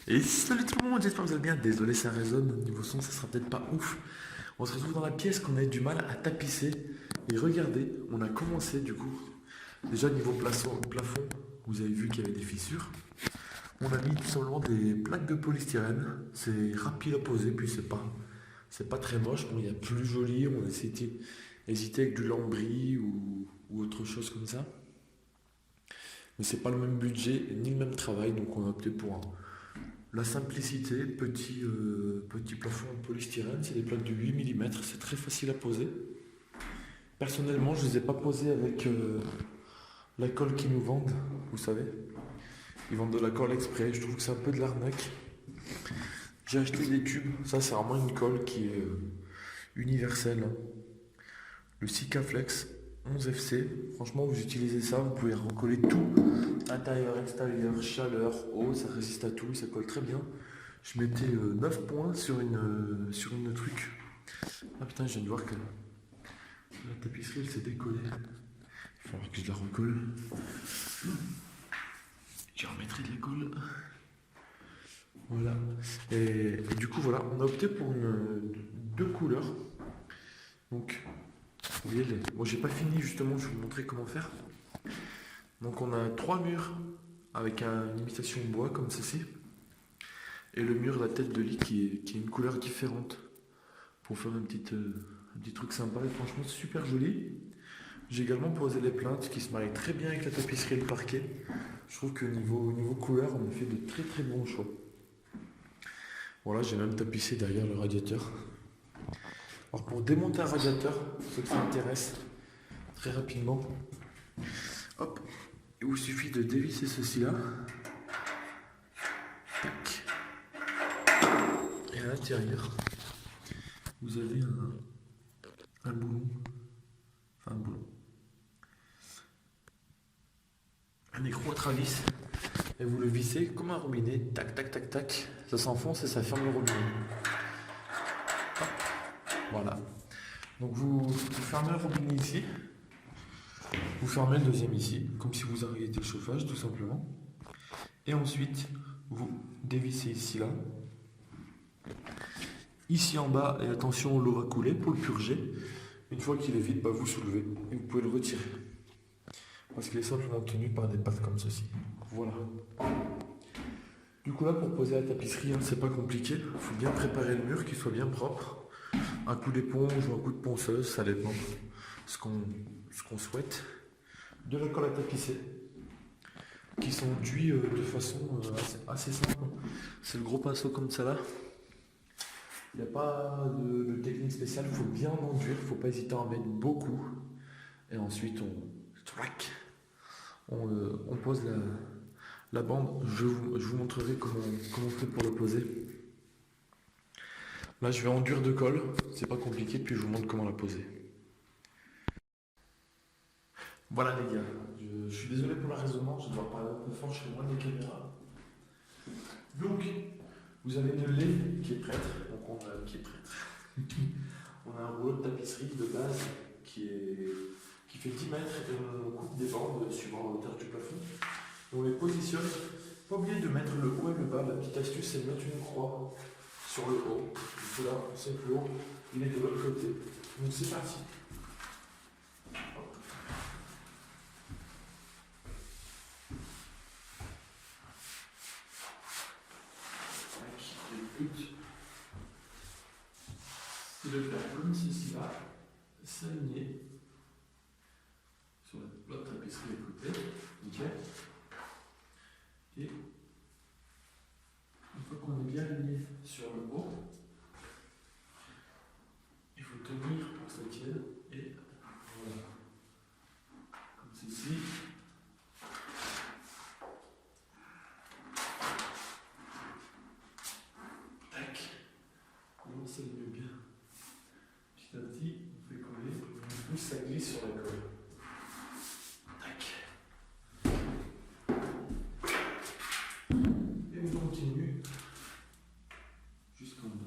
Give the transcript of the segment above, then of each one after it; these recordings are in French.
Et salut tout le monde, j'espère que vous allez bien. Désolé, ça résonne. Niveau son, ça sera peut-être pas ouf. On se retrouve dans la pièce qu'on a eu du mal à tapisser. Et regardez, on a commencé du coup. Déjà, niveau plafond, vous avez vu qu'il y avait des fissures. On a mis tout simplement des plaques de polystyrène. C'est rapide à poser, puis c'est pas très moche. Bon, il y a plus joli. On a hésité avec du lambris ou autre chose comme ça. Mais c'est pas le même budget ni le même travail, donc on a opté pour la simplicité, petit plafond en polystyrène, c'est des plaques de 8 mm, c'est très facile à poser. Personnellement, je ne les ai pas posées avec la colle qu'ils nous vendent, vous savez. Ils vendent de la colle exprès, je trouve que c'est un peu de l'arnaque. J'ai acheté des tubes, ça c'est vraiment une colle qui est universelle, hein. Le Sikaflex 11FC, franchement vous utilisez ça, vous pouvez recoller tout, intérieur, extérieur, chaleur, eau, ça résiste à tout, ça colle très bien. Je mettais 9 points sur une truc. Ah putain, je viens de voir que la tapisserie elle s'est décollée. Il va falloir que je la recolle. Je remettrai de la colle. Voilà. Et du coup voilà, on a opté pour deux couleurs. Donc vous voyez, bon, j'ai pas fini justement, je vais vous montrer comment faire. Donc on a trois murs avec une imitation bois comme ceci. Et le mur, la tête de lit qui est une couleur différente. Pour faire un petit truc sympa et franchement c'est super joli. J'ai également posé les plaintes qui se marient très bien avec la tapisserie et le parquet. Je trouve que niveau couleur, on a fait de très très bons choix. Voilà, j'ai même tapissé derrière le radiateur. Alors pour démonter un radiateur, ceux qui s'intéressent, très rapidement, hop, il vous suffit de dévisser ceci là. Tac. Et à l'intérieur, vous avez un boulon. Enfin un boulon. Un écrou à travis. Et vous le vissez comme un robinet. Tac, tac, tac, tac. Ça s'enfonce et ça ferme le robinet. Hop. Voilà. Donc vous fermez le robinet ici. Vous fermez le deuxième ici. Comme si vous arrêtiez le chauffage tout simplement. Et ensuite, vous dévissez ici là. Ici en bas, et attention, l'eau va couler pour le purger. Une fois qu'il est vide, bah, vous soulevez et vous pouvez le retirer. Parce qu'il est simplement tenu par des pattes comme ceci. Voilà. Du coup là, pour poser la tapisserie, hein, c'est pas compliqué. Il faut bien préparer le mur, qu'il soit bien propre. Un coup d'éponge ou un coup de ponceuse, ça dépend ce qu'on souhaite. De la colle à tapisser, qui s'enduit de façon assez simple. C'est le gros pinceau comme ça là. Il n'y a pas de technique spéciale, il faut bien enduire, il ne faut pas hésiter à en mettre beaucoup. Et ensuite on pose la bande. Je vous montrerai comment on fait pour le poser. Là je vais enduire de colle, c'est pas compliqué, puis je vous montre comment la poser. Voilà les gars, je suis désolé pour le raisonnement, je dois parler un peu fort, je suis loin des caméras. Donc, vous avez une lait qui est prête, on a un rouleau de tapisserie de base qui fait 10 mètres et on coupe des bandes suivant la hauteur du plafond. On les positionne. Pas oublier de mettre le haut et le bas. La petite astuce, c'est de mettre une croix sur le haut. Du coup là, on sait que le haut, il est de l'autre côté. Donc c'est parti. Le but, c'est de faire comme ceci là, s'aligner sur l'autre tapisserie à côté. Nickel. Et une fois qu'on est bien aligné sur le haut, il faut tenir pour que ça tienne. Et voilà. Comme ceci. Tac. On s'aligne bien. Petit à petit, on fait coller. Du coup, ça glisse sur la colle. Et on continue jusqu'en bas.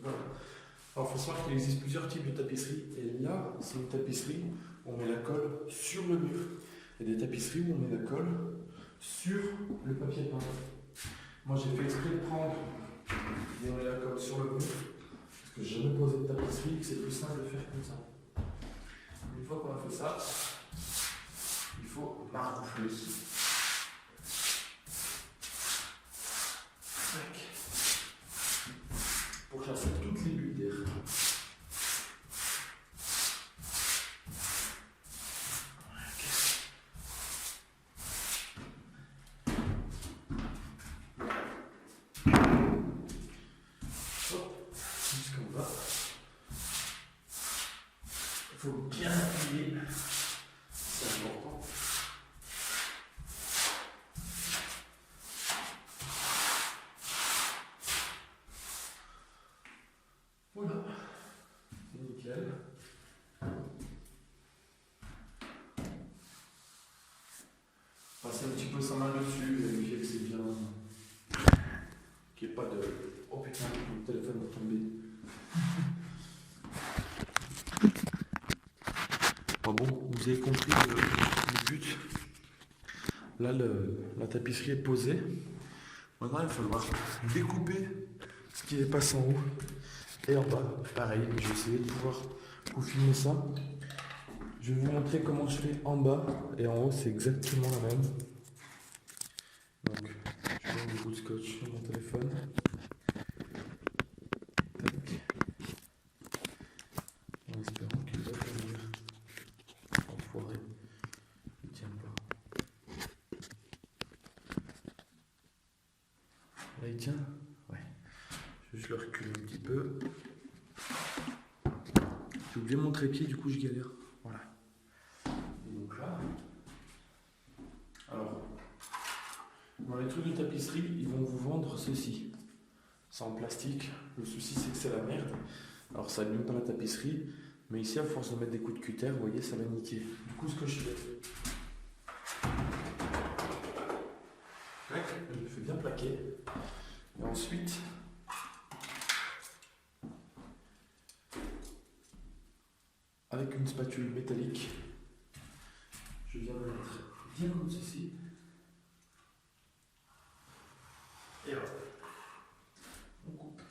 Voilà. Alors, il faut savoir qu'il existe plusieurs types de tapisseries. Et là, c'est une tapisserie où on met la colle sur le mur. Il y a des tapisseries où on met la colle sur le papier peint. Moi, j'ai fait exprès de prendre et on met la colle sur le mur. Parce que j'ai jamais posé de tapisserie et que c'est plus simple de faire comme ça. Une fois qu'on a fait ça, il faut margoufler. Pour chasser toutes les bulles d'air. Jusqu'en bas. Il faut bien appuyer. C'est important. Voilà. C'est nickel. Passer un petit peu sa main dessus, vérifier que c'est bien. Qu'il n'y ait pas de. Oh putain, mon téléphone va tomber. Bon, vous avez compris le but. Là, la tapisserie est posée. Maintenant, il va falloir découper ce qui est passé en haut et en bas. Pareil, je vais essayer de pouvoir vous filmer ça. Je vais vous montrer comment je fais en bas et en haut, c'est exactement la même. Donc, je mets des bouts de scotch sur mon téléphone. Tac. En espérant qu'il va tenir. Enfoiré. Il tient pas. Là, il tient? Ouais. Je vais juste le reculer un petit peu. J'ai oublié mon trépied, du coup, je galère. Voilà. Et donc là. Alors. Dans les trucs de tapisserie, ils vont vous vendre ceci. C'est en plastique. Le souci, c'est que c'est la merde. Alors, ça n'allume pas la tapisserie. Mais ici, à force de mettre des coups de cutter, vous voyez, ça va niquer. Du coup, ce que je fais, je le fais bien plaquer. Et ensuite, avec une spatule métallique, je viens le mettre bien comme ceci. Et voilà. On coupe.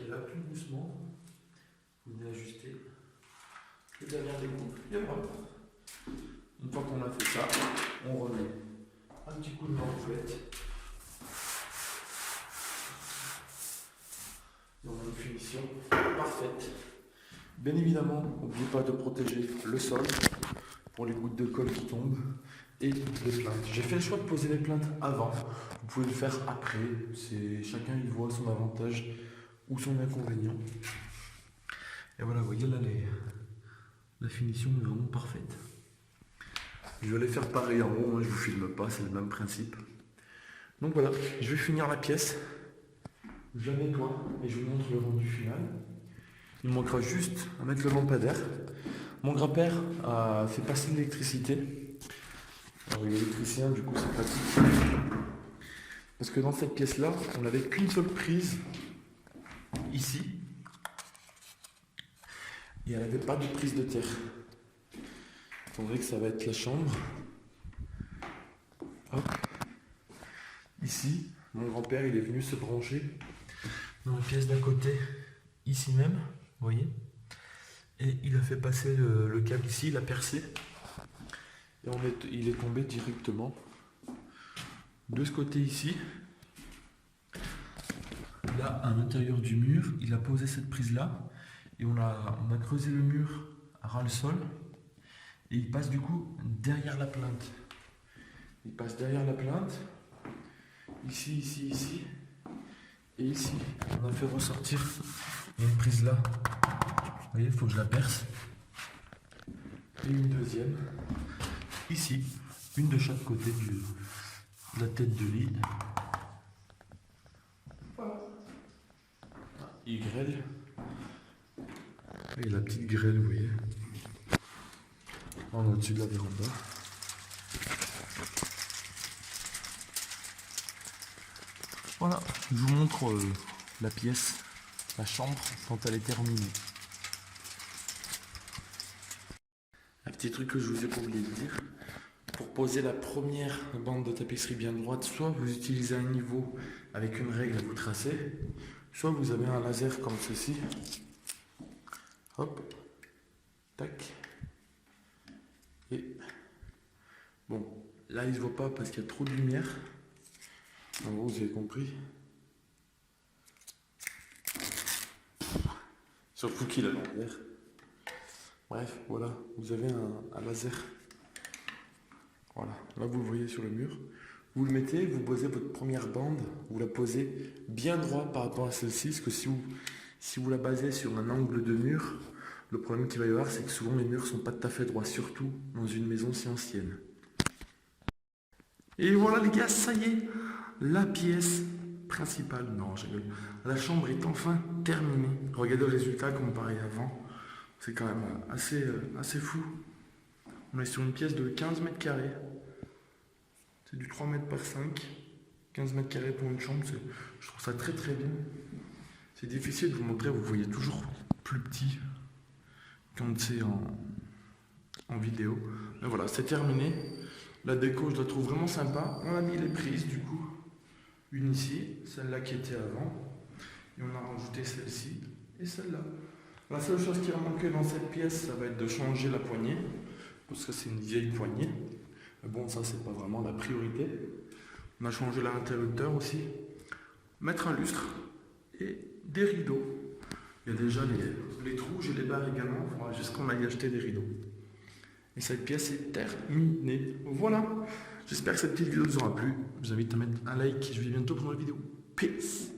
Et là, tout doucement, vous venez ajuster les dernières découpes. Et voilà. Une fois qu'on a fait ça, on remet un petit coup de manchette. Et on a une finition parfaite. Bien évidemment, n'oubliez pas de protéger le sol pour les gouttes de colle qui tombent et les plaintes. J'ai fait le choix de poser les plaintes avant. Vous pouvez le faire après. C'est chacun il voit son avantage ou son inconvénient. Et voilà, vous voyez là, la finition est vraiment parfaite. Je vais aller faire pareil en haut, je vous filme pas, c'est le même principe. Donc voilà, je vais finir la pièce. Je la nettoie et je vous montre le rendu final. Il manquera juste à mettre le lampadaire. Mon grand-père a fait passer de l'électricité. Alors il est électricien, du coup c'est pratique. Parce que dans cette pièce-là, on n'avait qu'une seule prise ici. Et elle n'avait pas de prise de terre. Vous voyez que ça va être la chambre. Hop. Ici, mon grand-père il est venu se brancher dans la pièce d'à côté, ici même, vous voyez. Et il a fait passer le câble ici, il a percé. Et il est tombé directement de ce côté ici. Là, à l'intérieur du mur, il a posé cette prise-là. Et on a creusé le mur à ras le sol. Et il passe du coup derrière la plainte. Il passe derrière la plainte. Ici, ici, ici. Et ici. On a fait ressortir une prise là. Vous voyez, il faut que je la perce. Et une deuxième. Ici. Une de chaque côté de la tête de lit. Voilà. Il grêle. Et la petite grêle, vous voyez. On est au-dessus de la véranda. Voilà, je vous montre la pièce, la chambre, quand elle est terminée. Un petit truc que je vous ai pas oublié de dire. Pour poser la première bande de tapisserie bien droite, soit vous utilisez un niveau avec une règle à vous tracer, soit vous avez un laser comme ceci. Hop, tac. Et bon, là il se voit pas parce qu'il y a trop de lumière. En gros, vous avez compris. Surtout qu'il a l'envers. Bref, voilà, vous avez un laser. Voilà, là vous le voyez sur le mur. Vous le mettez, vous posez votre première bande, vous la posez bien droit par rapport à celle-ci, parce que si vous la basez sur un angle de mur, le problème qu'il va y avoir, c'est que souvent les murs sont pas tout à fait droits, surtout dans une maison si ancienne. Et voilà les gars, ça y est, la pièce principale, non je rigole, la chambre est enfin terminée. Regardez le résultat comparé avant, c'est quand même assez fou. On est sur une pièce de 15 mètres carrés. C'est du 3 mètres par 5. 15 mètres carrés pour une chambre, je trouve ça très très bien. C'est difficile de vous montrer, vous voyez toujours plus petit quand c'est en vidéo. Mais voilà, c'est terminé. La déco, je la trouve vraiment sympa. On a mis les prises du coup. Une ici, celle-là qui était avant. Et on a rajouté celle-ci et celle-là. La seule chose qui va manquer dans cette pièce, ça va être de changer la poignée. Parce que c'est une vieille poignée. Mais bon, ça, c'est pas vraiment la priorité. On a changé l'interrupteur aussi. Mettre un lustre et des rideaux. Il y a déjà les trous, j'ai les barres également. Il faudra juste qu'on aille acheter des rideaux. Et cette pièce est terminée. Voilà. J'espère que cette petite vidéo vous aura plu. Je vous invite à mettre un like. Je vous dis bientôt pour une nouvelle vidéo. Peace.